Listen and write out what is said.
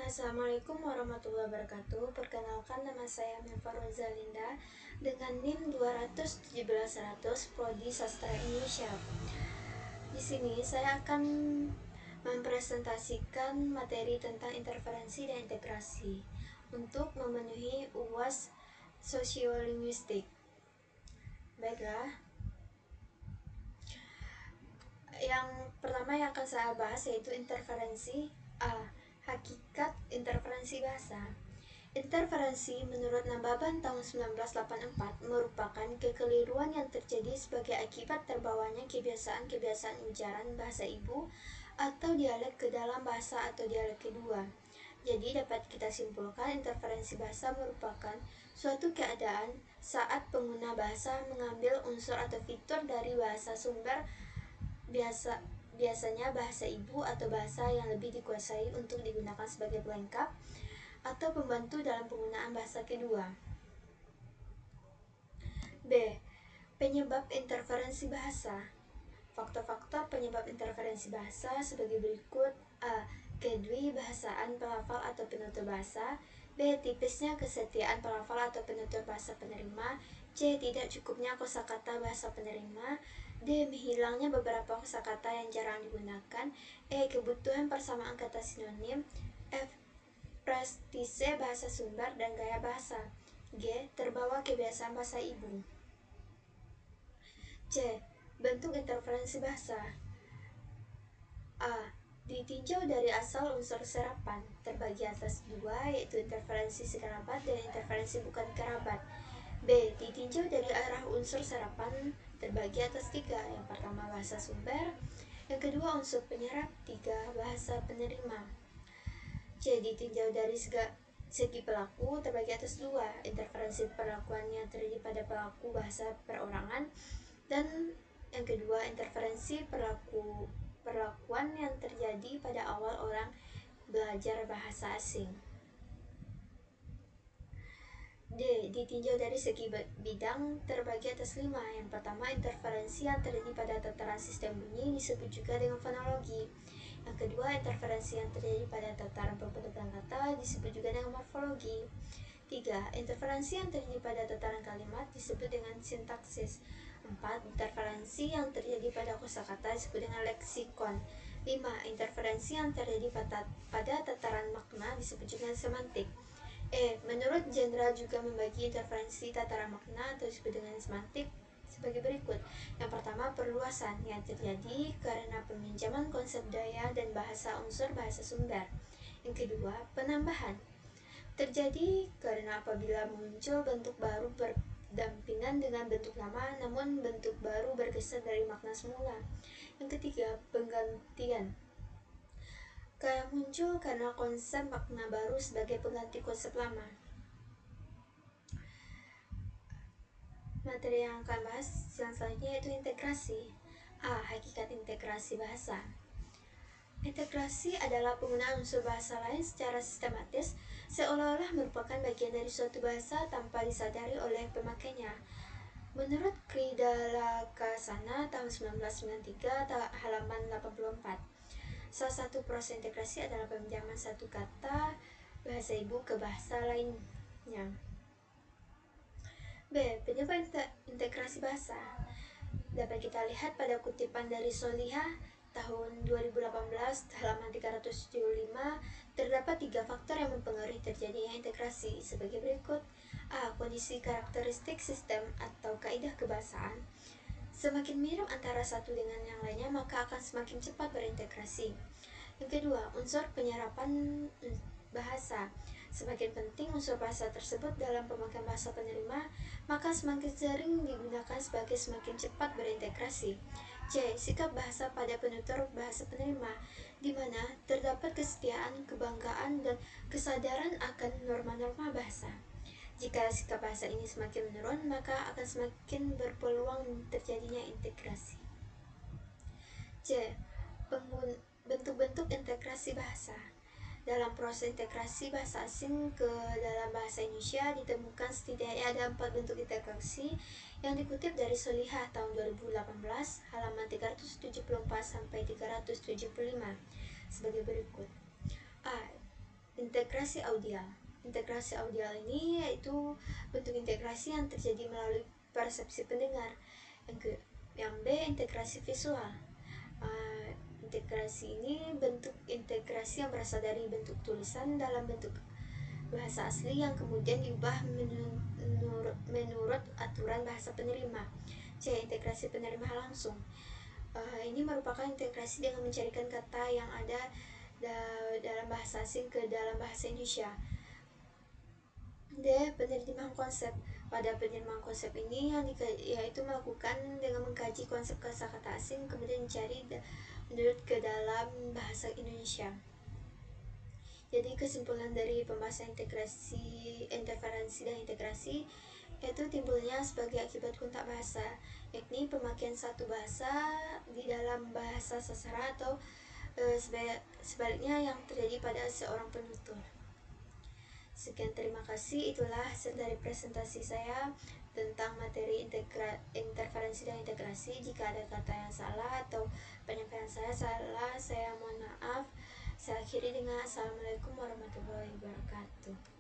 Assalamualaikum warahmatullahi wabarakatuh. Perkenalkan, nama saya Melva Rozalinda dengan NIM 217.100 Prodi Sastra Indonesia. Di sini saya akan mempresentasikan materi tentang interferensi dan integrasi untuk memenuhi UAS Sosiolinguistik. Baiklah, yang pertama yang akan saya bahas yaitu interferensi. Hakikat interferensi bahasa. Interferensi menurut Nababan tahun 1984 merupakan kekeliruan yang terjadi sebagai akibat terbawanya kebiasaan-kebiasaan ujaran bahasa ibu atau dialek ke dalam bahasa atau dialek kedua. Jadi dapat kita simpulkan interferensi bahasa merupakan suatu keadaan saat pengguna bahasa mengambil unsur atau fitur dari bahasa sumber, biasanya bahasa ibu atau bahasa yang lebih dikuasai untuk digunakan sebagai pelengkap atau pembantu dalam penggunaan bahasa kedua. B. Penyebab interferensi bahasa. Faktor-faktor penyebab interferensi bahasa sebagai berikut. A. Kedwibahasaan pelafal atau penutur bahasa. B. Tipisnya kesetiaan pelafal atau penutur bahasa penerima. C. Tidak cukupnya kosakata bahasa penerima. D. Hilangnya beberapa kosakata yang jarang digunakan. E. Kebutuhan persamaan kata sinonim. F. Prestise bahasa sumber dan gaya bahasa. G. Terbawa kebiasaan bahasa ibu. C. Bentuk interferensi bahasa. A. Ditinjau dari asal unsur serapan, terbagi atas dua, yaitu interferensi sekerabat dan interferensi bukan kerabat. B. Ditinjau dari arah unsur serapan, terbagi atas tiga. Yang pertama bahasa sumber, yang kedua unsur penyerap, tiga bahasa penerima. C. Ditinjau dari segi pelaku, terbagi atas dua, interferensi perlakuan yang terjadi pada pelaku bahasa perorangan, dan yang kedua interferensi perlakuan yang terjadi pada awal orang belajar bahasa asing. D. Ditinjau dari segi bidang, terbagi atas lima. Yang pertama interferensi yang terjadi pada tataran sistem bunyi, disebut juga dengan fonologi. Yang kedua interferensi yang terjadi pada tataran pembentukan kata, disebut juga dengan morfologi. 3. Interferensi yang terjadi pada tataran kalimat disebut dengan sintaksis. 4. Interferensi yang terjadi pada kosakata disebut dengan leksikon. 5. Interferensi yang terjadi pada tataran makna disebut juga dengan semantik. Menurut Jendra juga membagi interferensi tataran makna atau disebut dengan semantik sebagai berikut. Yang pertama, perluasan yang terjadi karena peminjaman konsep daya dan bahasa unsur bahasa sumber. Yang kedua, penambahan terjadi karena apabila muncul bentuk baru berdampingan dengan bentuk lama, namun bentuk baru bergeser dari makna semula. Yang ketiga, penggantian muncul karena konsep makna baru sebagai pengganti konsep lama. Materi yang akan bahas yang selanjutnya yaitu integrasi. A. Hakikat integrasi bahasa. Integrasi adalah penggunaan unsur bahasa lain secara sistematis, seolah-olah merupakan bagian dari suatu bahasa tanpa disadari oleh pemakainya. Menurut Kridalakasana tahun 1993 halaman 84, salah satu proses integrasi adalah peminjaman satu kata bahasa ibu ke bahasa lainnya. B. Penyebab integrasi bahasa dapat kita lihat pada kutipan dari Solihah tahun 2018 halaman 375. Terdapat tiga faktor yang mempengaruhi terjadinya integrasi sebagai berikut. A. Kondisi karakteristik sistem atau kaidah kebahasaan. Semakin mirip antara satu dengan yang lainnya, maka akan semakin cepat berintegrasi. Yang kedua, unsur penyerapan bahasa. Semakin penting unsur bahasa tersebut dalam pemakaian bahasa penerima, maka semakin sering digunakan sebagai semakin cepat berintegrasi. C. Sikap bahasa pada penutur bahasa penerima, di mana terdapat kesetiaan, kebanggaan, dan kesadaran akan norma-norma bahasa. Jika sikap bahasa ini semakin menurun, maka akan semakin berpeluang terjadinya integrasi. C. Bentuk-bentuk integrasi bahasa. Dalam proses integrasi bahasa asing ke dalam bahasa Indonesia ditemukan setidaknya ada 4 bentuk integrasi yang dikutip dari Solihah tahun 2018 halaman 374 sampai 375 sebagai berikut. A. Integrasi audial. Integrasi audial ini yaitu bentuk integrasi yang terjadi melalui persepsi pendengar. Yang B, integrasi visual. Integrasi ini bentuk integrasi yang berasal dari bentuk tulisan dalam bentuk bahasa asli yang kemudian diubah menurut aturan bahasa penerima. C, integrasi penerima langsung. Ini merupakan integrasi dengan mencarikan kata yang ada dalam bahasa asing ke dalam bahasa Indonesia. D, penerimaan konsep. Pada penerimaan konsep ini yaitu melakukan dengan mengkaji konsep kosakata asing kemudian mencari menurut ke dalam bahasa Indonesia. Jadi kesimpulan dari pembahasan interferensi dan integrasi yaitu timbulnya sebagai akibat kontak bahasa, yakni pemakaian satu bahasa di dalam bahasa sasaran atau sebaliknya yang terjadi pada seorang penutur. Sekian, terima kasih. Itulah hasil dari presentasi saya tentang materi interferensi dan integrasi. Jika ada kata yang salah atau penyampaian saya salah, saya mohon maaf. Saya akhiri dengan Assalamualaikum warahmatullahi wabarakatuh.